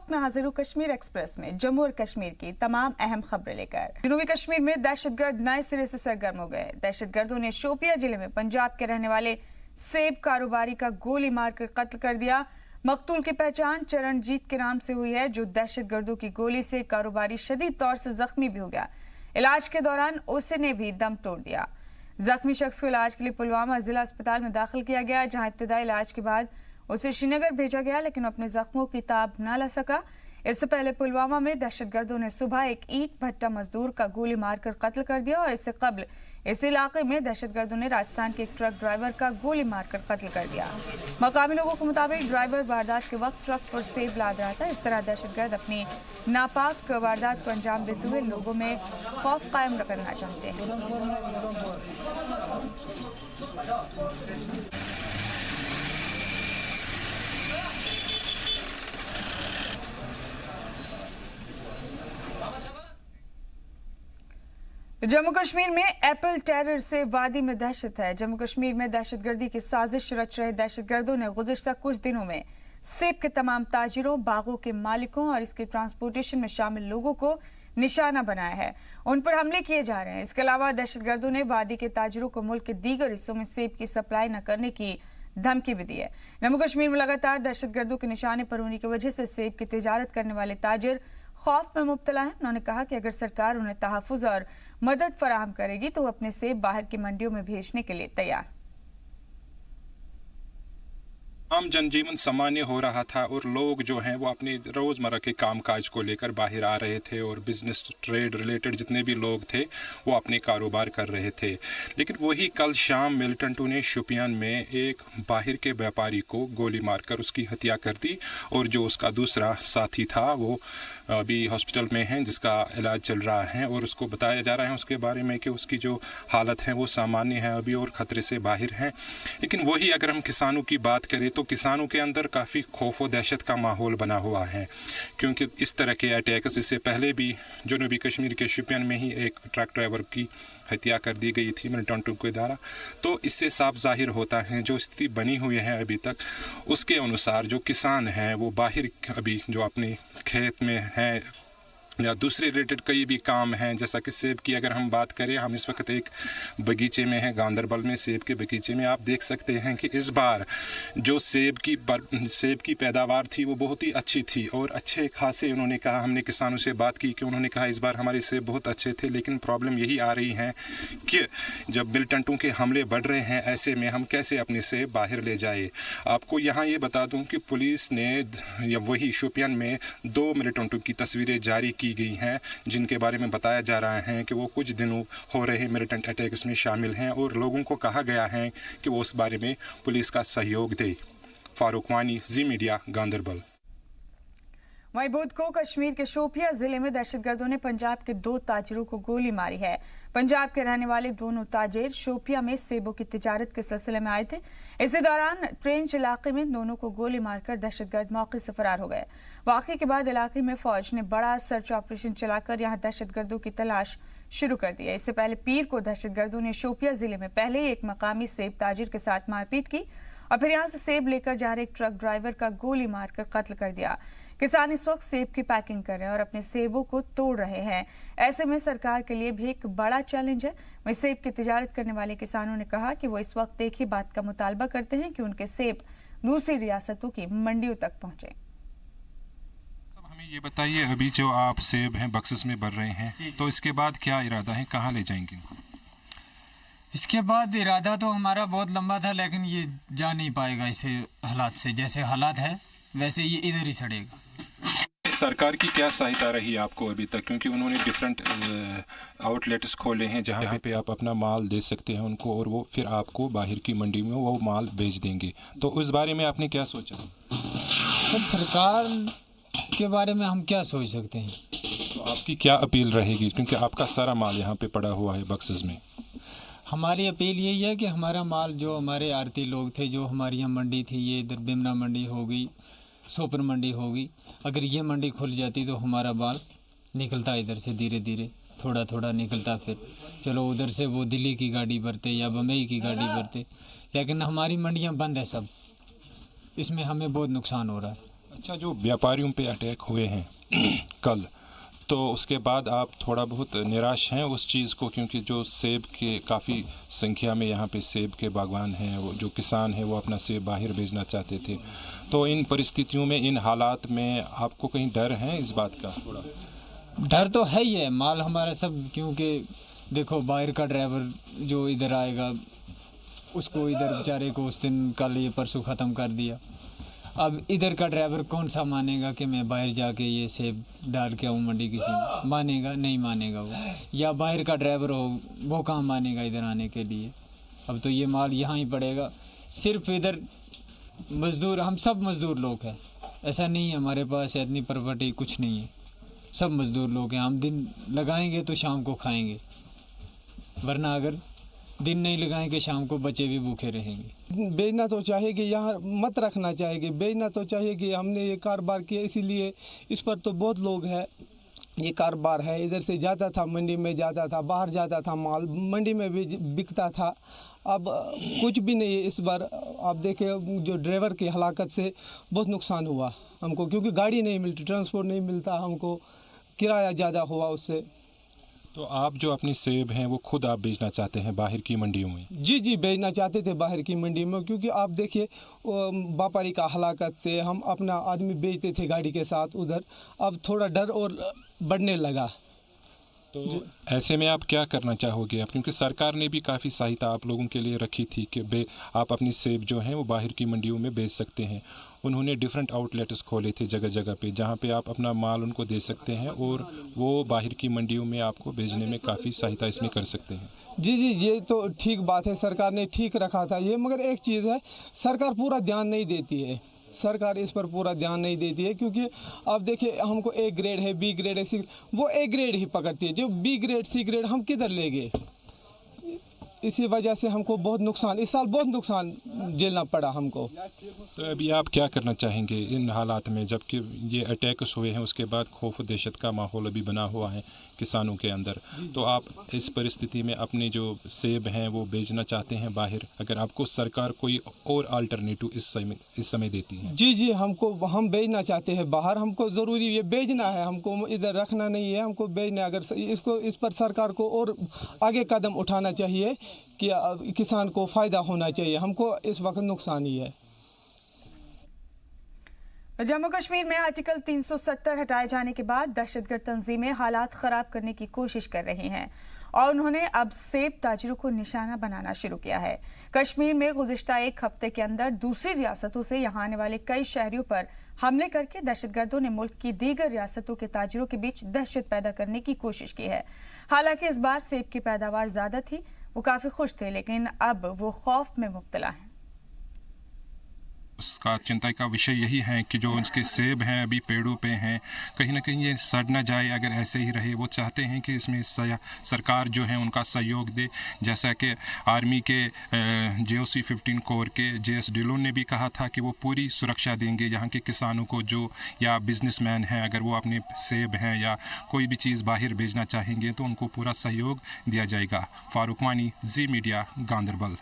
वक्त में हाजिर हूँ कश्मीर एक्सप्रेस में जम्मू और कश्मीर की तमाम अहम खबरें लेकर। जनूबी कश्मीर में दहशतगर्द नए सिरे से सरगर्म हो गए। दहशतगर्दों ने शोपिया जिले में पंजाब के रहने वाले सेब कारोबारी का गोली मारकर कत्ल कर दिया। मकतूल की पहचान चरणजीत के नाम से हुई है, जो दहशतगर्दों की गोली से कारोबारी शदीद तौर से जख्मी भी हो गया। इलाज के दौरान उसने भी दम तोड़ दिया। जख्मी शख्स को इलाज के लिए पुलवामा जिला अस्पताल में दाखिल किया गया, जहां इब्तदाई इलाज के बाद उसे श्रीनगर भेजा गया, लेकिन अपने जख्मों की ताब न ला सका। इससे पहले पुलवामा में दहशतगर्दों ने सुबह एक ईंट भट्टा मजदूर का गोली मारकर कत्ल कर दिया और इससे कबल इस इलाके में दहशतगर्दों ने राजस्थान के एक ट्रक ड्राइवर का गोली मारकर कत्ल कर दिया। मकामी लोगों के मुताबिक ड्राइवर वारदात के वक्त ट्रक पर सेब लाद रहा था। इस तरह दहशतगर्द अपनी नापाक वारदात को अंजाम देते हुए लोगों में खौफ कायम करना चाहते हैं। जम्मू कश्मीर में एप्पल टेरर से वादी में दहशत है। जम्मू कश्मीर में दहशतगर्दी की साजिश रच रहे दहशतगर्दों ने गुज़िश्ता कुछ दिनों में सेब के तमाम ताजिरों, बागों के मालिकों और इसके ट्रांसपोर्टेशन में शामिल लोगों को निशाना बनाया है। उन पर हमले किए जा रहे हैं। इसके अलावा दहशतगर्दों ने वादी के ताजिरों को मुल्क के दीगर हिस्सों में सेब की सप्लाई न करने की धमकी भी दी है। जम्मू कश्मीर में लगातार दहशतगर्दों के निशाने पर होने की वजह से सेब की तिजारत करने वाले ताजिर खौफ में मुब्तला है। उन्होंने कहा कि अगर सरकार उन्हें तहफ़्फ़ुज़ और मदद फराहम करेगी तो वो अपने सेब बाहर की मंडियों में भेजने के लिए तैयार। आम जनजीवन सामान्य हो रहा था और लोग जो हैं वो अपने रोज़मर्रा के कामकाज को लेकर बाहर आ रहे थे और बिज़नेस ट्रेड रिलेटेड जितने भी लोग थे वो अपने कारोबार कर रहे थे। लेकिन वही कल शाम मिलिटेंटों ने शोपियान में एक बाहर के व्यापारी को गोली मारकर उसकी हत्या कर दी और जो उसका दूसरा साथी था वो अभी हॉस्पिटल में है, जिसका इलाज चल रहा है और उसको बताया जा रहा है उसके बारे में कि उसकी जो हालत है वो सामान्य है अभी और ख़तरे से बाहर है। लेकिन वही अगर हम किसानों की बात करें तो किसानों के अंदर काफ़ी खौफ और दहशत का माहौल बना हुआ है, क्योंकि इस तरह के अटैक्स इससे पहले भी जनूबी कश्मीर के शोपियान में ही एक ट्रक ड्राइवर की हत्या कर दी गई थी मिलिटेंटों के द्वारा। तो इससे साफ जाहिर होता है जो स्थिति बनी हुई है अभी तक, उसके अनुसार जो किसान हैं वो बाहर अभी जो अपने खेत में हैं या दूसरे रिलेटेड कई भी काम हैं, जैसा कि सेब की अगर हम बात करें, हम इस वक्त एक बगीचे में हैं गांदरबल में, सेब के बगीचे में। आप देख सकते हैं कि इस बार जो सेब की पैदावार थी वो बहुत ही अच्छी थी और अच्छे खासे उन्होंने कहा, हमने किसानों से बात की कि उन्होंने कहा इस बार हमारे सेब बहुत अच्छे थे। लेकिन प्रॉब्लम यही आ रही है कि जब मिलिटेंटों के हमले बढ़ रहे हैं, ऐसे में हम कैसे अपने सेब बाहर ले जाए। आपको यहाँ ये बता दूँ कि पुलिस ने या वही शोपियान में 2 मिलिटेंटों की तस्वीरें जारी की गई हैं, जिनके बारे में बताया जा रहा है कि वो कुछ दिनों हो रहे मिलिटेंट अटैक्स में शामिल हैं और लोगों को कहा गया है कि वो उस बारे में पुलिस का सहयोग दे। फारूक वानी, जी मीडिया, गांदरबल। वहीं बुध को कश्मीर के शोपिया जिले में दहशतगर्दों ने पंजाब के 2 ताजिरों को गोली मारी है। पंजाब के रहने वाले दोनों ताजिर शोपिया में सेबों की तिजारत के सिलसिले में आए थे। इसी दौरान ट्रेंच इलाके में दोनों को गोली मारकर दहशतगर्द मौके से फरार हो गए। वाक़े के बाद इलाके में फौज ने बड़ा सर्च ऑपरेशन चलाकर यहां दहशतगर्दों की तलाश शुरू कर दी है। इससे पहले पीर को दहशतगर्दों ने शोपिया जिले में पहले ही एक मकामी सेब ताजिर के साथ मारपीट की और फिर यहां से सेब लेकर जा रहे एक ट्रक ड्राइवर का गोली मारकर कत्ल कर दिया। किसान इस वक्त सेब की पैकिंग कर रहे हैं और अपने सेबों को तोड़ रहे हैं। ऐसे में सरकार के लिए भी एक बड़ा चैलेंज है। वहीं सेब की तिजारत करने वाले किसानों ने कहा कि वो इस वक्त एक ही बात का मुतालबा करते हैं कि उनके सेब दूसरी रियासतों की मंडियों तक पहुंचे। हमें ये बताइए, अभी जो आप सेब हैं बक्सेस में भर रहे हैं, तो इसके बाद क्या इरादा है, कहाँ ले जाएंगे? इसके बाद इरादा तो हमारा बहुत लंबा था, लेकिन ये जा नहीं पाएगा ऐसे हालात से। जैसे हालात है वैसे ये इधर ही सड़ेगा। सरकार की क्या सहायता रही आपको अभी तक, क्योंकि उन्होंने डिफरेंट आउटलेट्स खोले हैं जहाँ पे आप अपना माल दे सकते हैं उनको और वो फिर आपको बाहर की मंडी में वो माल बेच देंगे, तो उस बारे में आपने क्या सोचा? तो सरकार के बारे में हम क्या सोच सकते हैं? तो आपकी क्या अपील रहेगी, क्योंकि आपका सारा माल यहाँ पे पड़ा हुआ है बक्सेस में? हमारी अपील यही है कि हमारा माल, जो हमारे आरती लोग थे, जो हमारी यहाँ मंडी थी, ये इधर बिमरा मंडी हो गई, सोपर मंडी होगी, अगर ये मंडी खुल जाती तो हमारा माल निकलता इधर से धीरे धीरे थोड़ा थोड़ा निकलता, फिर चलो उधर से वो दिल्ली की गाड़ी भरते या बम्बई की गाड़ी भरते। लेकिन हमारी मंडियाँ बंद है सब, इसमें हमें बहुत नुकसान हो रहा है। अच्छा, जो व्यापारियों पे अटैक हुए हैं कल, तो उसके बाद आप थोड़ा बहुत निराश हैं उस चीज़ को, क्योंकि जो सेब के काफ़ी संख्या में यहाँ पे सेब के बागवान हैं, वो जो किसान हैं वो अपना सेब बाहर भेजना चाहते थे, तो इन परिस्थितियों में, इन हालात में आपको कहीं डर है इस बात का? थोड़ा डर तो है ही है, माल हमारा सब, क्योंकि देखो बाहर का ड्राइवर जो इधर आएगा उसको इधर बेचारे को उस दिन कल ये परसों ख़त्म कर दिया। अब इधर का ड्राइवर कौन सा मानेगा कि मैं बाहर जाके ये सेब डाल के आऊँ मंडी? किसी मानेगा नहीं, मानेगा वो। या बाहर का ड्राइवर हो वो कहाँ मानेगा इधर आने के लिए? अब तो ये माल यहाँ ही पड़ेगा। सिर्फ इधर मज़दूर, हम सब मज़दूर लोग हैं, ऐसा नहीं है हमारे पास इतनी प्रॉपर्टी कुछ नहीं है, सब मज़दूर लोग हैं। हम दिन लगाएंगे तो शाम को खाएंगे, वरना अगर दिन नहीं लगाएंगे शाम को बच्चे भी भूखे रहेंगे। बेचना तो चाहिए कि यहाँ मत रखना चाहिए, बेचना तो चाहिए कि हमने ये कारोबार किया इसीलिए इस पर तो बहुत लोग हैं, ये कारोबार है। इधर से जाता था मंडी में, जाता था बाहर, जाता था माल मंडी में भी बिकता था। अब कुछ भी नहीं है इस बार। आप देखें जो ड्राइवर की हलाकत से बहुत नुकसान हुआ हमको, क्योंकि गाड़ी नहीं मिलती, ट्रांसपोर्ट नहीं मिलता हमको, किराया ज़्यादा हुआ उससे। तो आप जो अपनी सेब हैं वो खुद आप बेचना चाहते हैं बाहर की मंडियों में? जी जी, बेचना चाहते थे बाहर की मंडी में, क्योंकि आप देखिए व्यापारी का हलाकत से हम अपना आदमी बेचते थे गाड़ी के साथ उधर, अब थोड़ा डर और बढ़ने लगा। तो ऐसे में आप क्या करना चाहोगे आप, क्योंकि सरकार ने भी काफ़ी सहायता आप लोगों के लिए रखी थी कि आप अपनी सेब जो हैं वो बाहर की मंडियों में बेच सकते हैं। उन्होंने डिफरेंट आउटलेट्स खोले थे जगह जगह पे, जहाँ पे आप अपना माल उनको दे सकते हैं और वो बाहर की मंडियों में आपको भेजने में काफ़ी सहायता इसमें कर सकते हैं। जी जी, ये तो ठीक बात है, सरकार ने ठीक रखा था ये, मगर एक चीज़ है, सरकार पूरा ध्यान नहीं देती है। सरकार इस पर पूरा ध्यान नहीं देती है, क्योंकि आप देखिए हमको ए ग्रेड है, बी ग्रेड है, सी, वो ए ग्रेड ही पकड़ती है। जो बी ग्रेड सी ग्रेड हम किधर ले गए? इसी वजह से हमको बहुत नुकसान, इस साल बहुत नुकसान झेलना पड़ा हमको। तो अभी आप क्या करना चाहेंगे इन हालात में, जबकि ये अटैक्स हुए हैं, उसके बाद खौफ दहशत का माहौल अभी बना हुआ है किसानों के अंदर, तो आप इस परिस्थिति में अपने जो सेब हैं वो बेचना चाहते हैं बाहर, अगर आपको सरकार कोई और अल्टरनेटिव इस समय देती है? जी जी, हम बेचना चाहते हैं बाहर, हमको ज़रूरी ये बेचना है, हमको इधर रखना नहीं है, हमको बेचना है। अगर इस पर सरकार को और आगे कदम उठाना चाहिए कि किसान को फ़ायदा होना चाहिए, हमको इस वक्त नुकसान ही है। जम्मू कश्मीर में आर्टिकल 370 हटाए जाने के बाद दहशतगर्द तंजीमें हालात खराब करने की कोशिश कर रही हैं और उन्होंने अब सेब ताजिरों को निशाना बनाना शुरू किया है। कश्मीर में गुज़िश्ता एक हफ्ते के अंदर दूसरी रियासतों से यहां आने वाले कई शहरियों पर हमले करके दहशतगर्दों ने मुल्क की दीगर रियासतों के ताजिरों के बीच दहशत पैदा करने की कोशिश की है। हालांकि इस बार सेब की पैदावार ज्यादा थी, वो काफी खुश थे, लेकिन अब वो खौफ में मुब्तला हैं। उसका चिंता का विषय यही है कि जो उनके सेब हैं अभी पेड़ों पे हैं, कहीं ना कहीं ये सड़ ना जाए। अगर ऐसे ही रहे, वो चाहते हैं कि इसमें सरकार जो है उनका सहयोग दे, जैसा कि आर्मी के JOC 15 कोर के JS ढिल्लों ने भी कहा था कि वो पूरी सुरक्षा देंगे यहाँ के किसानों को, जो या बिजनेसमैन हैं, अगर वो अपने सेब हैं या कोई भी चीज़ बाहर भेजना चाहेंगे तो उनको पूरा सहयोग दिया जाएगा। फारूक वानी, जी मीडिया, गांदरबल।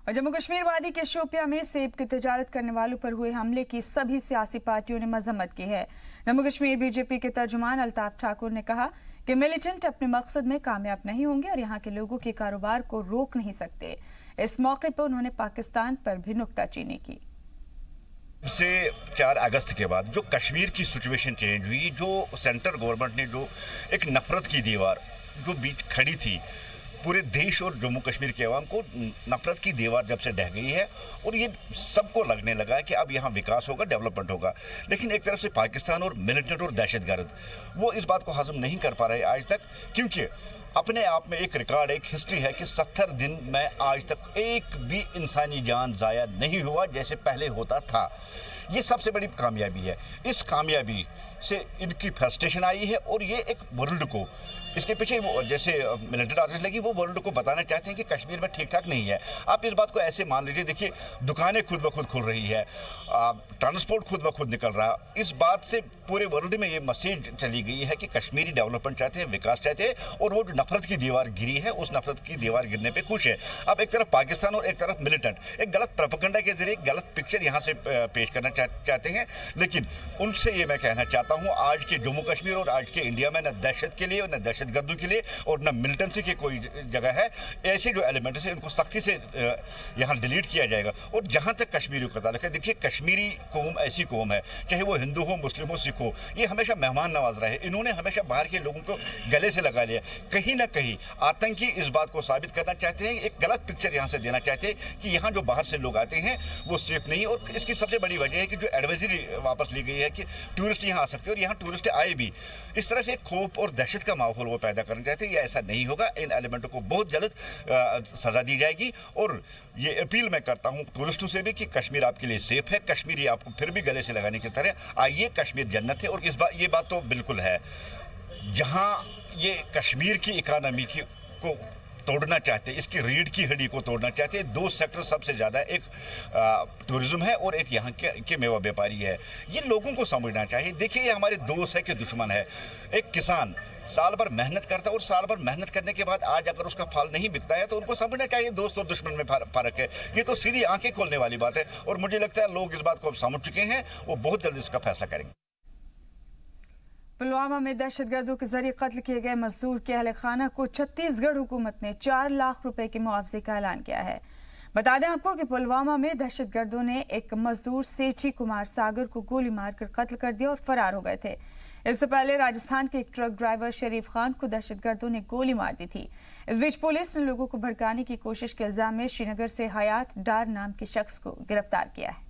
और जम्मू कश्मीर वादी के शोपिया में सेब की तिजारत करने वालों पर हुए हमले की सभी सियासी पार्टियों ने मजम्मत की है। जम्मू कश्मीर BJP के तर्जुमान अल्ताफ ठाकुर ने कहा कि मिलिटेंट अपने मकसद में कामयाब नहीं होंगे और यहाँ के लोगों के कारोबार को रोक नहीं सकते। इस मौके पर उन्होंने पाकिस्तान पर भी नुक्ताचीनी की। से 4 अगस्त के बाद जो कश्मीर की सिचुएशन चेंज हुई, जो सेंट्रल गवर्नमेंट ने जो एक नफरत की दीवार जो बीच खड़ी थी, पूरे देश और जम्मू कश्मीर के अवाम को नफरत की दीवार जब से ढह गई है और ये सबको लगने लगा है कि अब यहाँ विकास होगा, डेवलपमेंट होगा। लेकिन एक तरफ से पाकिस्तान और मिलिटेंट और दहशतगर्द वो इस बात को हजम नहीं कर पा रहे आज तक, क्योंकि अपने आप में एक रिकॉर्ड, एक हिस्ट्री है कि 70 दिन में आज तक एक भी इंसानी जान ज़ाया नहीं हुआ जैसे पहले होता था। ये सबसे बड़ी कामयाबी है। इस कामयाबी से इनकी फ्रस्ट्रेशन आई है और ये एक वर्ल्ड को इसके पीछे जैसे मिलिटेंट आर्टिस्ट लगी, वो वर्ल्ड को बताना चाहते हैं कि कश्मीर में ठीक ठाक नहीं है। आप इस बात को ऐसे मान लीजिए, देखिए दुकानें खुद ब खुद खुल रही है, ट्रांसपोर्ट खुद ब खुद निकल रहा है। इस बात से पूरे वर्ल्ड में ये मैसेज चली गई है कि कश्मीरी डेवलपमेंट चाहते हैं, विकास चाहते हैं, और वो जो नफरत की दीवार गिरी है, उस नफरत की दीवार गिरने पे खुश है। अब एक तरफ पाकिस्तान और एक तरफ मिलिटेंट एक गलत प्रोपेगेंडा के जरिए गलत पिक्चर यहाँ से पेश करना चाहते हैं। लेकिन उनसे ये मैं कहना चाहता हूँ, आज के जम्मू कश्मीर और आज के इंडिया में न दहशत के लिए, न दहशतगर्दों के लिए और न मिलिटेंसी की कोई जगह है। ऐसे जो एलिमेंट्स हैं इनको सख्ती से यहाँ डिलीट किया जाएगा। और जहाँ तक कश्मीरियों का ताल्लुक है, देखिए कश्मीरी कौम ऐसी कौम है, चाहे वो हिंदू हो, मुस्लिम हो, सिख हो, ये हमेशा मेहमान नवाज रहे। इन्होंने हमेशा बाहर के लोगों को गले से लगा लिया। कहीं ना कहीं आतंकी इस बात को साबित करना चाहते हैं, एक गलत पिक्चर यहाँ से देना चाहते हैं कि यहाँ जो बाहर से लोग आते हैं वो सेफ नहीं। और इसकी सबसे बड़ी वजह है कि जो एडवाइजरी वापस ली गई है कि टूरिस्ट यहाँ आ सकते हैं, और यहाँ टूरिस्ट आए भी। इस तरह से खौफ और दहशत का माहौल वो पैदा करना चाहते हैं। ये ऐसा नहीं होगा। इन एलिमेंटों को बहुत जल्द सजा दी जाएगी। और ये अपील मैं करता हूँ टूरिस्टों से भी कि कश्मीर आपके लिए सेफ है। कश्मीरी आपको फिर भी गले से लगाने की तरह आइए, कश्मीर जन्नत है। और ये बात तो बिल्कुल है। जहाँ ये कश्मीर की इकानमी को तोड़ना चाहते हैं, इसकी रीढ़ की हड्डी को तोड़ना चाहते हैं, दो सेक्टर सबसे ज़्यादा, एक टूरिज्म है और एक यहाँ के मेवा व्यापारी है। ये लोगों को समझना चाहिए। देखिए ये हमारे दोस्त है कि दुश्मन है। एक किसान साल भर मेहनत करता है और साल भर मेहनत करने के बाद आज अगर उसका फल नहीं बिकता है तो उनको समझना चाहिए दोस्त और दुश्मन में फर्क है। ये तो सीधी आंखें खोलने वाली बात है। और मुझे लगता है लोग इस बात को अब समझ चुके हैं, वो बहुत जल्दी इसका फैसला करेंगे। पुलवामा में दहशतगर्दों के जरिए कत्ल किए गए मजदूर के अहले खाना को छत्तीसगढ़ हुकूमत ने 4 लाख रुपए के मुआवजे का ऐलान किया है। बता दें आपको कि पुलवामा में दहशतगर्दों ने एक मजदूर सेठी कुमार सागर को गोली मारकर कत्ल कर दिया और फरार हो गए थे। इससे पहले राजस्थान के एक ट्रक ड्राइवर शरीफ खान को दहशतगर्दों ने गोली मार दी थी। इस बीच पुलिस ने लोगों को भड़काने की कोशिश के इल्जाम में श्रीनगर से हयात डार नाम के शख्स को गिरफ्तार किया है।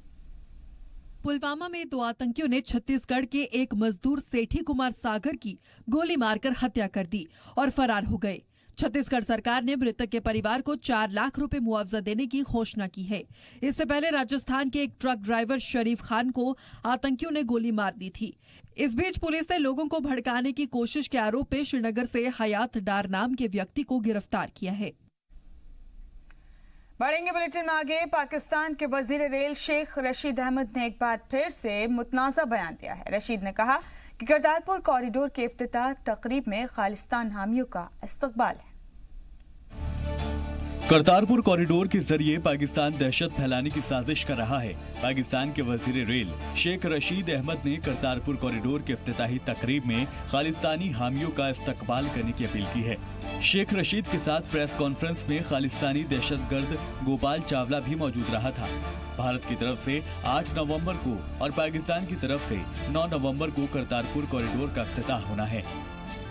पुलवामा में 2 आतंकियों ने छत्तीसगढ़ के एक मजदूर सेठी कुमार सागर की गोली मारकर हत्या कर दी और फरार हो गए। छत्तीसगढ़ सरकार ने मृतक के परिवार को 4 लाख रुपए मुआवजा देने की घोषणा की है। इससे पहले राजस्थान के एक ट्रक ड्राइवर शरीफ खान को आतंकियों ने गोली मार दी थी। इस बीच पुलिस ने लोगों को भड़काने की कोशिश के आरोप में श्रीनगर से हयात डार नाम के व्यक्ति को गिरफ्तार किया है। बढ़ेंगे बुलेटिन में आगे। पाकिस्तान के वजीर रेल शेख रशीद अहमद ने एक बार फिर से मुतनाज़ा बयान दिया है। रशीद ने कहा कि करतारपुर कॉरिडोर के इफ्तिताह तकरीब में खालिस्तान हामियों का इस्तकबाल है। करतारपुर कॉरिडोर के जरिए पाकिस्तान दहशत फैलाने की साजिश कर रहा है। पाकिस्तान के वजीर रेल शेख रशीद अहमद ने करतारपुर कॉरिडोर के इफ्तिताही तकरीब में खालिस्तानी हामियों का इस्तकबाल करने की अपील की है। शेख रशीद के साथ प्रेस कॉन्फ्रेंस में खालिस्तानी दहशतगर्द गोपाल चावला भी मौजूद रहा था। भारत की तरफ से 8 नवंबर को और पाकिस्तान की तरफ से 9 नवंबर को करतारपुर कॉरिडोर का इफ्तिताह होना है।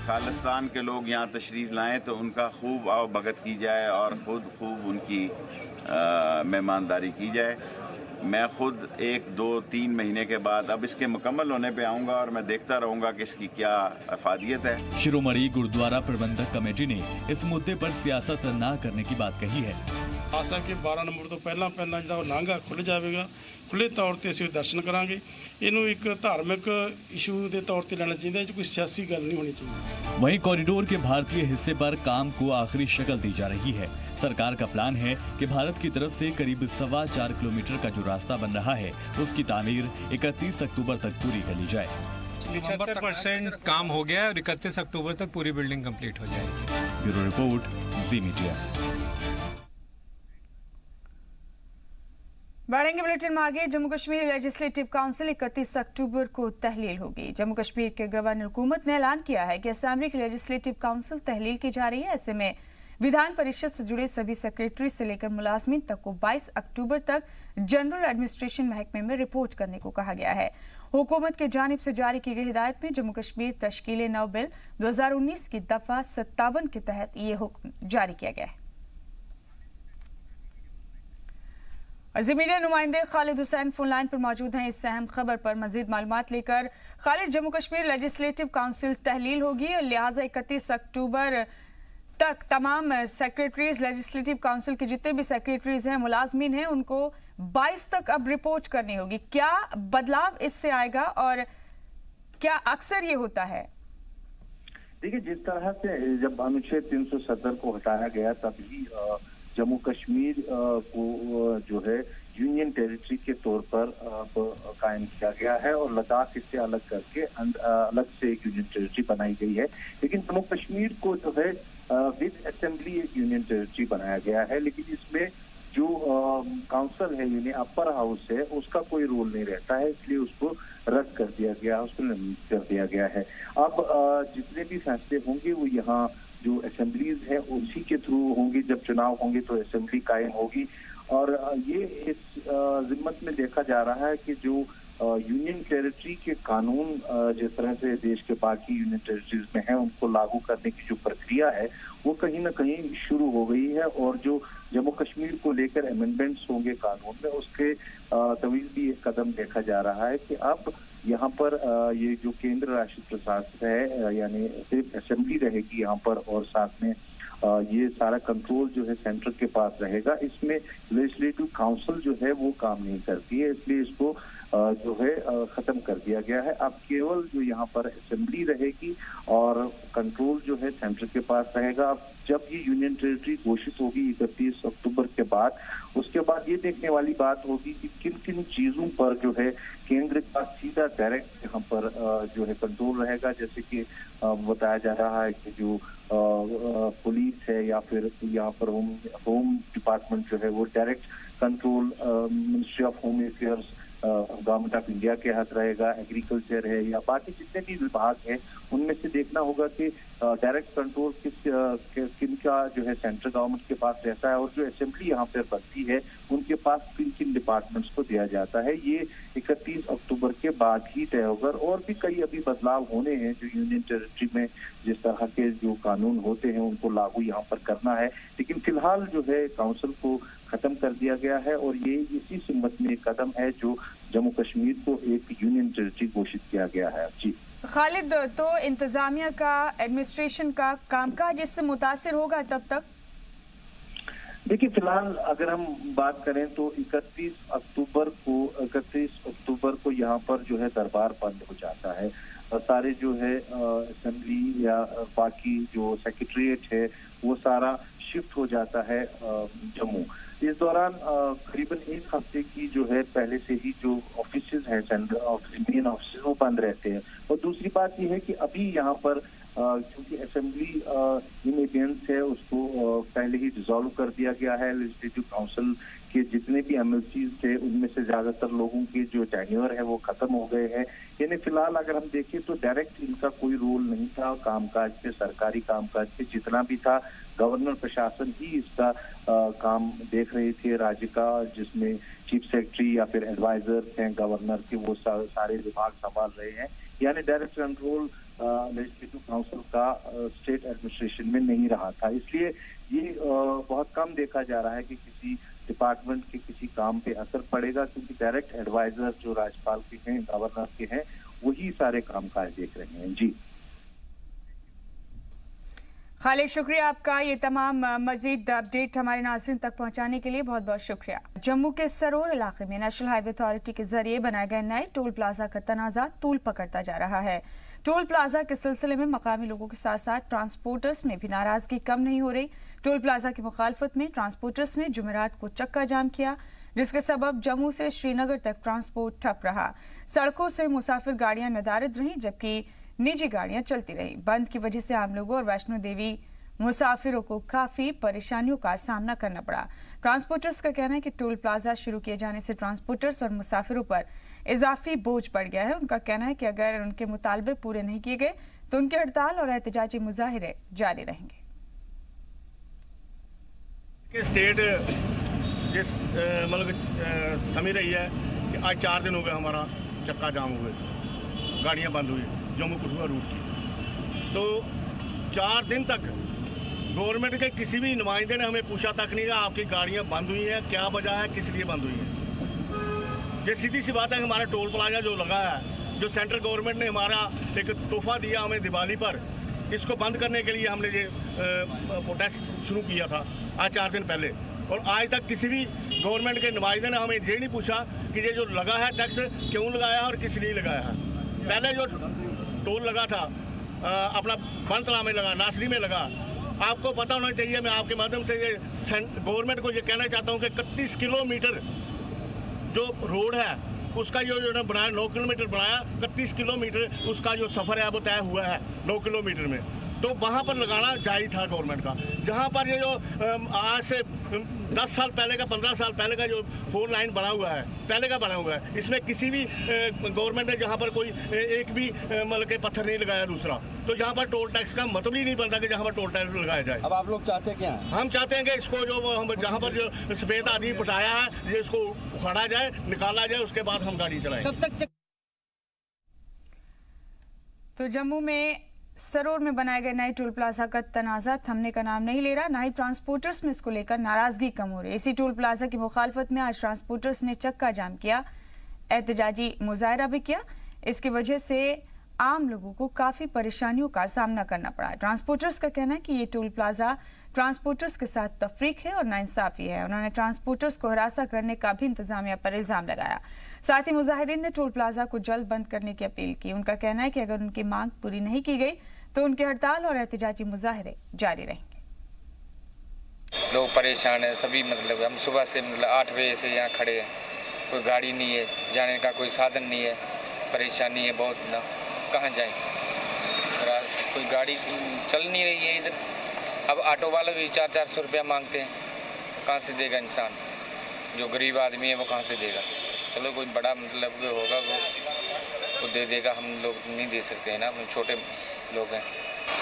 खालिस्तान के लोग यहाँ तशरीफ लाएं तो उनका खूब आओ भगत की जाए और खूब उनकी मेहमानदारी की जाए। मैं खुद 1, 2, 3 महीने के बाद अब इसके मुकम्मल होने पे आऊँगा और मैं देखता रहूँगा कि इसकी क्या अफादियत है। शिरोमणि गुरुद्वारा प्रबंधक कमेटी ने इस मुद्दे पर सियासत न करने की बात कही है। आशा कि 12 नंबर तो पहला जो लांघा खुल जाएगा, खुले तौर पर असं दर्शन करांगे। इनू एक धार्मिक इशू के तौर पर लेना चाहिए, कोई सियासी गल नहीं होनी चाहिए। वहीं कॉरिडोर के भारतीय हिस्से पर काम को आखिरी शक्ल दी जा रही है। सरकार का प्लान है कि भारत की तरफ से करीब 4.25 किलोमीटर का जो रास्ता बन रहा है उसकी तामीर 31 अक्टूबर तक पूरी कर ली जाए। 75% काम हो गया है और 31 अक्टूबर तक पूरी बिल्डिंग कंप्लीट हो जाएगी। ब्यूरो रिपोर्ट, जी मीडिया। बढ़ेंगे बुलेटिन में आगे। जम्मू कश्मीर लेजिस्लेटिव काउंसिल 31 अक्टूबर को तहलील होगी। जम्मू कश्मीर के गवर्नर हुकूमत ने ऐलान किया है कि असेंबली की लेजिस्लेटिव काउंसिल तहलील की जा रही है। ऐसे में विधान परिषद से जुड़े सभी सेक्रेटरी से लेकर मुलाजमीन तक को 22 अक्टूबर तक जनरल एडमिनिस्ट्रेशन महकमे में रिपोर्ट करने को कहा गया है। हुकूमत की जानिब से जारी की गई हिदायत में जम्मू कश्मीर तश्कील नौ बिल 2019 की दफा 57 के तहत ये हुक्म जारी किया गया है। अज़ीम मीडिया नुमाइंदे खालिद हुसैन फोन लाइन पर मौजूद हैं इस अहम खबर पर मजीद मालूमात लेकर। खालिद, जम्मू कश्मीर लेजिस्लेटिव काउंसिल तहलील होगी और लिहाजा 31 अक्टूबर तक तमाम सेक्रेटरीज, लेजिस्लेटिव काउंसिल के जितने भी सेक्रेटरीज हैं, मुलाजमीन हैं, उनको 22 तक अब रिपोर्ट करनी होगी। क्या बदलाव इससे आएगा और क्या अक्सर ये होता है? देखिए, जिस तरह से जब अनुच्छेद 370 को हटाया गया तभी जम्मू कश्मीर को जो है यूनियन टेरिटरी के तौर पर कायम किया गया है और लद्दाख इससे अलग करके अलग से एक यूनियन टेरिटरी बनाई गई है। लेकिन जम्मू कश्मीर को जो है विद असेंबली एक यूनियन टेरिटरी बनाया गया है, लेकिन इसमें जो काउंसिल है यानी अपर हाउस है उसका कोई रोल नहीं रहता है, इसलिए उसको रद्द कर दिया गया, उसको निलंबित कर दिया गया है। अब जितने भी फैसले होंगे वो यहाँ जो असेंबलीज है उसी के थ्रू होंगी। जब चुनाव होंगे तो असेंबली कायम होगी और ये इस जिम्मत में देखा जा रहा है कि जो यूनियन टेरिटरी के कानून जिस तरह से देश के बाकी यूनियन टेरिटरीज में है उनको लागू करने की जो प्रक्रिया है वो कहीं ना कहीं शुरू हो गई है और जो जम्मू कश्मीर को लेकर अमेंडमेंट्स होंगे कानून में उसके तवीज भी एक कदम देखा जा रहा है कि अब यहाँ पर ये जो केंद्र राष्ट्रीय प्रशासन है यानी सिर्फ असेंबली रहेगी यहाँ पर और साथ में ये सारा कंट्रोल जो है सेंटर के पास रहेगा। इसमें लेजिस्लेटिव काउंसिल जो है वो काम नहीं करती है, इसलिए इसको जो है खत्म कर दिया गया है। अब केवल जो यहाँ पर असेंबली रहेगी और कंट्रोल जो है सेंटर के पास रहेगा। अब जब ये यूनियन टेरिटरी घोषित होगी 31 अक्टूबर के बाद, उसके बाद ये देखने वाली बात होगी कि किन किन चीजों पर जो है केंद्र का सीधा डायरेक्ट यहाँ पर जो है कंट्रोल रहेगा। जैसे कि बताया जा रहा है कि जो पुलिस है या फिर यहाँ पर होम डिपार्टमेंट जो है वो direct control ministry of home affairs government of India के हाथ रहेगा। एग्रीकल्चर है या बाकी जितने भी विभाग हैं उनमें से देखना होगा कि डायरेक्ट कंट्रोल किन का जो है सेंट्रल गवर्नमेंट के पास रहता है और जो असेंबली यहाँ पर बनती है उनके पास किन किन डिपार्टमेंट्स को दिया जाता है। ये 31 अक्टूबर के बाद ही तय होगा और भी कई अभी बदलाव होने हैं जो यूनियन टेरिटरी में जिस तरह के जो कानून होते हैं उनको लागू यहाँ पर करना है। लेकिन फिलहाल जो है काउंसिल को खत्म कर दिया गया है और ये इसी सिमत में एक कदम है जो जम्मू कश्मीर को एक यूनियन टेरिटरी घोषित किया गया है। जी खालिद, तो इंतजामिया का एडमिनिस्ट्रेशन का कामकाज इससे मुतासिर होगा तब तक? देखिए, फिलहाल अगर हम बात करें तो 31 अक्टूबर को यहाँ पर जो है दरबार बंद हो जाता है। सारे जो है असेंबली या बाकी जो सेक्रेटरीट है वो सारा शिफ्ट हो जाता है जम्मू। इस दौरान करीबन एक हफ्ते की जो है पहले से ही जो ऑफिसेज हैं सेंट्रल मेन ऑफिस वो बंद रहते हैं। और दूसरी बात ये है कि अभी यहाँ पर क्योंकि असेंबली इन एबियंस है उसको पहले ही डिसॉल्व कर दिया गया है। लेजिस्लेटिव काउंसिल के जितने भी एमएलसीज थे उनमें से ज्यादातर लोगों के जो टेन्योर है वो खत्म हो गए हैं। यानी फिलहाल अगर हम देखें तो डायरेक्ट इनका कोई रोल नहीं था कामकाज पे, सरकारी कामकाज पे जितना भी था गवर्नर प्रशासन ही इसका काम देख रहे थे राज्य का, जिसमें चीफ सेक्रेटरी या फिर एडवाइजर हैं गवर्नर के वो सारे विभाग संभाल रहे हैं। यानी डायरेक्ट कंट्रोल लेजिस्लेटिव काउंसिल का स्टेट एडमिनिस्ट्रेशन में नहीं रहा था। इसलिए ये बहुत कम देखा जा रहा है कि किसी डिपार्टमेंट के किसी काम पे असर पड़ेगा, क्योंकि डायरेक्ट एडवाइजर जो राज्यपाल के हैं गवर्नर के हैं वही सारे कामकाज देख रहे हैं। जी खालिद, शुक्रिया आपका ये तमाम मजीद अपडेट हमारे नाज़रीन तक पहुंचाने के लिए बहुत बहुत शुक्रिया। जम्मू के सरोर इलाके में नेशनल हाईवे अथॉरिटी के जरिए बनाए गए नए टोल प्लाजा का तनाज़ा तूल पकड़ता जा रहा है। टोल प्लाजा के सिलसिले में मकामी लोगों के साथ साथ ट्रांसपोर्टर्स में भी नाराजगी कम नहीं हो रही। टोल प्लाजा की मुखालफत में ट्रांसपोर्टर्स ने जुमेरात को चक्का जाम किया, जिसके सबब जम्मू से श्रीनगर तक ट्रांसपोर्ट ठप रहा। सड़कों से मुसाफिर गाड़ियां नदारद रहीं जबकि निजी गाड़ियां चलती रही। बंद की वजह से आम लोगों और वैष्णो देवी मुसाफिरों को काफी परेशानियों का सामना करना पड़ा। ट्रांसपोर्टर्स का कहना है कि टोल प्लाजा शुरू किए जाने से ट्रांसपोर्टर्स और मुसाफिरों पर इजाफी बोझ बढ़ गया है। उनका कहना है कि अगर उनके मुतालबे पूरे नहीं किए गए तो उनकी हड़ताल और एहतजाजी मुजाहिरे जारी रहेंगे। स्टेट जिस मतलब समझ रही है कि आज 4 दिन हो गए हमारा चक्का जाम हुए, गाड़ियां बंद हुई जम्मू कठुआ रूट की। तो 4 दिन तक गवर्नमेंट के किसी भी नुमाइंदे ने हमें पूछा तक नहीं कि आपकी गाड़ियां बंद हुई हैं, क्या वजह है, किस लिए बंद हुई है। ये सीधी सी बात है कि हमारा टोल प्लाजा जो लगा है, जो सेंट्रल गवर्नमेंट ने हमारा एक तोहफा दिया हमें दिवाली पर, इसको बंद करने के लिए हमने ये प्रोटेस्ट शुरू किया था आज 4 दिन पहले। और आज तक किसी भी गवर्नमेंट के नुमाइंदे ने हमें ये नहीं पूछा कि ये जो लगा है टैक्स क्यों लगाया है और किस लिए लगाया है। पहले जो टोल लगा था अपना बनतला में लगा, नासरी में लगा। आपको पता होना चाहिए, मैं आपके माध्यम से ये गवर्नमेंट को ये कहना चाहता हूँ कि 31 किलोमीटर जो रोड है उसका जो बनाया 9 किलोमीटर बनाया, 31 किलोमीटर उसका जो सफ़र है वो तय हुआ है 9 किलोमीटर में। तो वहाँ पर लगाना जायज़ था गवर्नमेंट का। जहाँ पर ये जो आज से 10 साल पहले का 15 साल पहले का जो 4 लाइन बना हुआ है, पहले का बना हुआ है, इसमें किसी भी गवर्नमेंट ने जहाँ पर कोई एक भी मतलब के पत्थर नहीं लगाया दूसरा। तो जहाँ पर टोल टैक्स का मतलब ही नहीं बनता कि जहाँ पर टोल टैक्स लगाया जाए। अब आप लोग चाहते क्या हैं? हम चाहते हैं कि इसको जो हम जहाँ पर जो सफ़ेद आदमी पटाया है ये इसको उखाड़ा जाए, निकाला जाए, उसके बाद हम गाड़ी चलाएं। कब तक तो जम्मू में सरोर में बनाए गए नए टोल प्लाजा का तनाज़ा थमने का नाम नहीं ले रहा, ना ही ट्रांसपोर्टर्स में इसको लेकर नाराजगी कम हो रही है। इसी टोल प्लाजा की मुखालफत में आज ट्रांसपोर्टर्स ने चक्का जाम किया, एहतजाजी मुजाहरा भी किया। इसकी वजह से आम लोगों को काफ़ी परेशानियों का सामना करना पड़ा। ट्रांसपोर्टर्स का कहना है कि ये टोल प्लाजा ट्रांसपोर्टर्स के साथ तफरीक है और नाइंसाफी है। उन्होंने ट्रांसपोर्टर्स को हरासा करने का भी इंतजामिया पर इल्ज़ाम लगाया। साथ ही मुजाहिरीन ने टोल प्लाजा को जल्द बंद करने की अपील की। उनका कहना है कि अगर उनकी मांग पूरी नहीं की गई तो उनके हड़ताल और एहतजाजी मुजाहरे जारी रहेंगे। लोग परेशान है सभी, मतलब हम सुबह से 8 बजे से यहाँ खड़े हैं, कोई गाड़ी नहीं है, जाने का कोई साधन नहीं है, परेशानी है बहुत ना, कहाँ जाएं, कोई गाड़ी चल नहीं रही है इधर। अब ऑटो वाले भी 400-400 रुपया मांगते हैं, कहाँ से देगा इंसान? जो गरीब आदमी है वो कहाँ से देगा? चलो कोई बड़ा मतलब होगा वो दे देगा, हम लोग नहीं दे सकते हैं ना, हम छोटे लोग हैं।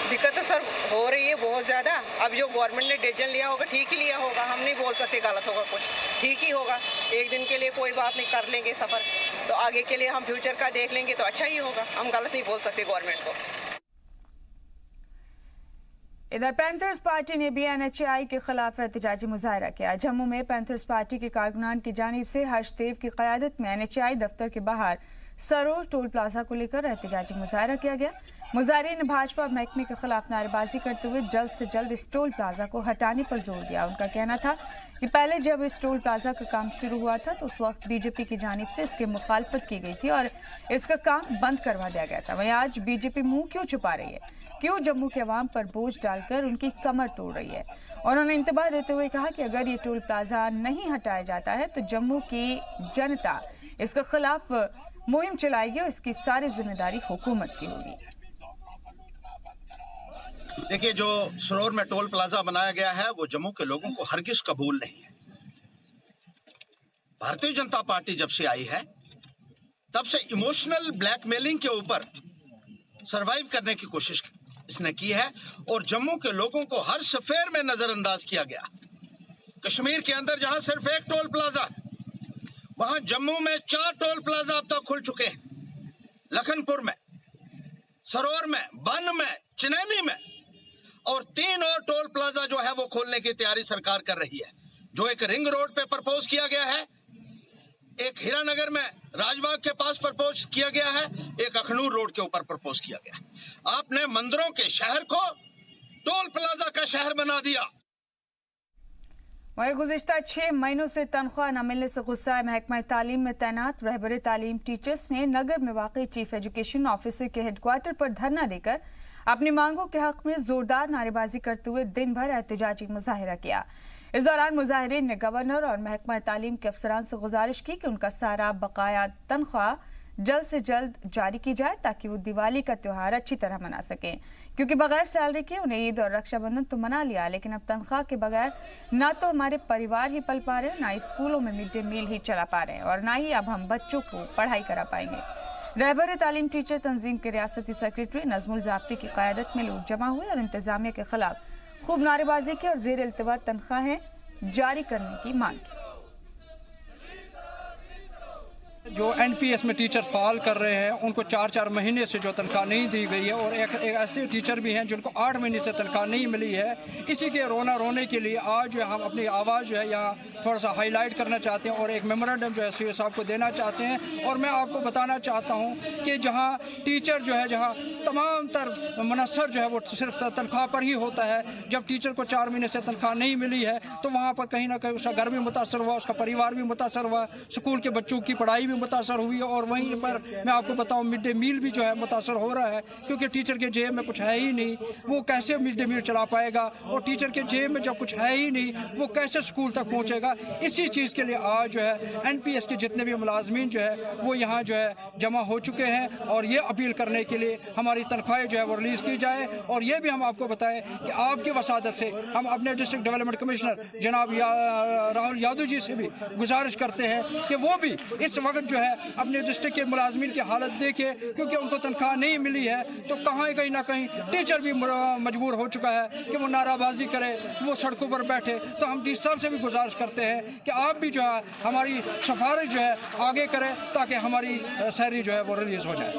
दिक्कत तो सर हो रही है बहुत ज़्यादा। अब जो गवर्नमेंट ने डिसीजन लिया होगा ठीक ही लिया होगा, हम नहीं बोल सकते गलत होगा, कुछ ठीक ही होगा। एक दिन के लिए कोई बात नहीं, कर लेंगे सफ़र, तो आगे के लिए हम फ्यूचर का देख लेंगे तो अच्छा ही होगा। हम गलत नहीं बोल सकते गवर्नमेंट को। इधर पैंथर्स पार्टी ने भी NHAI के खिलाफ एहतजाजी मुजाहरा किया। जम्मू में पैंथर्स पार्टी के कारकुनान की जानिब से हर्षदेव की क़यादत में NHAI दफ्तर के बाहर सरोर टोल प्लाजा को लेकर एहतजाजी मुजाहरा किया गया। मुजाहिरीन ने भाजपा और महकमे के खिलाफ नारेबाजी करते हुए जल्द से जल्द इस टोल प्लाजा को हटाने पर जोर दिया। उनका कहना था कि पहले जब इस टोल प्लाजा का काम शुरू हुआ था तो उस वक्त बीजेपी की जानिब से इसकी मुखालफत की गई थी और इसका काम बंद करवा दिया गया था। वहीं आज बीजेपी मुंह क्यों छुपा रही है, क्यों जम्मू के अवाम पर बोझ डालकर उनकी कमर तोड़ रही है? उन्होंने इंतबाह देते हुए कहा कि अगर ये टोल प्लाजा नहीं हटाया जाता है तो जम्मू की जनता इसके खिलाफ मुहिम चलाएगी और इसकी सारी जिम्मेदारी हुकूमत की होगी। देखिए, जो सरोर में टोल प्लाजा बनाया गया है वो जम्मू के लोगों को हरगिज कबूल नहीं है। भारतीय जनता पार्टी जब से आई है तब से इमोशनल ब्लैकमेलिंग के ऊपर सरवाइव करने की कोशिश इसने की है और जम्मू के लोगों को हर सफेर में नजरअंदाज किया गया। कश्मीर के अंदर जहां सिर्फ एक टोल प्लाजा है, वहां जम्मू में 4 टोल प्लाजा अब तक खुल चुके हैं। लखनपुर में, सरोर में, बन में, चिनैनी में, और 3 और टोल प्लाजा जो है वो खोलने की तैयारी सरकार कर रही है। जो एक रिंग रोड पे प्रपोज किया गया है, एक हीरानगर में राजबाग के पास प्रपोज किया गया है, एक अखनूर रोड के ऊपर प्रपोज किया गया है। आपने मंदिरों के शहर को टोल प्लाजा का शहर बना दिया। वहीं गुज़िश्ता 6 महीनों से तनख्वाह न मिलने से गुस्सा महकमा तालीम में तैनात रहबर तालीम टीचर्स ने नगर में वाक़ई चीफ एजुकेशन ऑफिसर के हेडक्वार्टर पर धरना देकर अपनी मांगों के हक में जोरदार नारेबाजी करते हुए दिन भर एहतजाजी मुजाहिरा किया। इस दौरान मुजाहिरीन ने गवर्नर और महकमा तालीम के अफसरान से गुजारिश की कि उनका सारा बकाया तनख्वाह जल्द से जल्द जारी की जाए ताकि वो दिवाली का त्यौहार अच्छी तरह मना सकें, क्योंकि बगैर सैलरी के उन्हें ईद और रक्षाबंधन तो मना लिया, लेकिन अब तनख्वाह के बगैर ना तो हमारे परिवार ही पल पा रहे हैं, ना ही स्कूलों में मिड डे मील ही चला पा रहे हैं और ना ही अब हम बच्चों को पढ़ाई करा पाएंगे। रहबर तालीम टीचर तंजीम के रियासती सेक्रेटरी नजमुल जाफरी की क़यादत में लोग जमा हुए और इंतजामिया के खिलाफ खूब नारेबाजी की और जेर इल्तवा तनख्वाहें जारी करने की मांग की। जो NPS में टीचर फाल कर रहे हैं उनको 4-4 महीने से जो तनख्वाह नहीं दी गई है और एक ऐसे टीचर भी हैं जिनको 8 महीने से तनख्वाह नहीं मिली है। इसी के रोने के लिए आज जो हम अपनी आवाज़ जो है यहाँ थोड़ा सा हाईलाइट करना चाहते हैं और एक मेमोरेंडम जो है सीओ साहब को देना चाहते हैं। और मैं आपको बताना चाहता हूँ कि जहाँ टीचर जो है, जहाँ तमाम तर मुनसर जो है वो सिर्फ तनख्वाह पर ही होता है, जब टीचर को 4 महीने से तनख्वाह नहीं मिली है तो वहाँ पर कहीं ना कहीं उसका घर भी मुतासर हुआ, उसका परिवार भी मुतासर हुआ, स्कूल के बच्चों की पढ़ाई भी मुतासर हुई है। और वहीं पर मैं आपको बताऊं मिड डे मील भी जो है मुतासर हो रहा है, क्योंकि टीचर के जेब में कुछ है ही नहीं, वो कैसे मिड डे मील चला पाएगा, और टीचर के जेब में जब कुछ है ही नहीं वो कैसे स्कूल तक पहुंचेगा। इसी चीज़ के लिए आज जो है NPS के जितने भी मुलाजमीन जो है वो यहाँ जो है जमा हो चुके हैं, और ये अपील करने के लिए हमारी तनख्वाहें जो है वो रिलीज़ की जाए। और ये भी हम आपको बताएं कि आपकी वसादत से हम अपने डिस्ट्रिक्ट डेवलपमेंट कमिश्नर जनाब राहुल यादव जी से भी गुजारिश करते हैं कि वो भी इस वक्त जो है अपने डिस्ट्रिक्ट के मुलाजमीन की हालत देखे, क्योंकि उनको तनख्वाह नहीं मिली है तो कहीं ना कहीं टीचर भी मजबूर हो चुका है कि वो नाराबाजी करे, वो सड़कों पर बैठे। तो हम डी साहब से भी गुजारिश करते हैं कि आप भी जो है हमारी सिफारिश जो है आगे करें ताकि हमारी सैलरी जो है वो रिलीज़ हो जाए।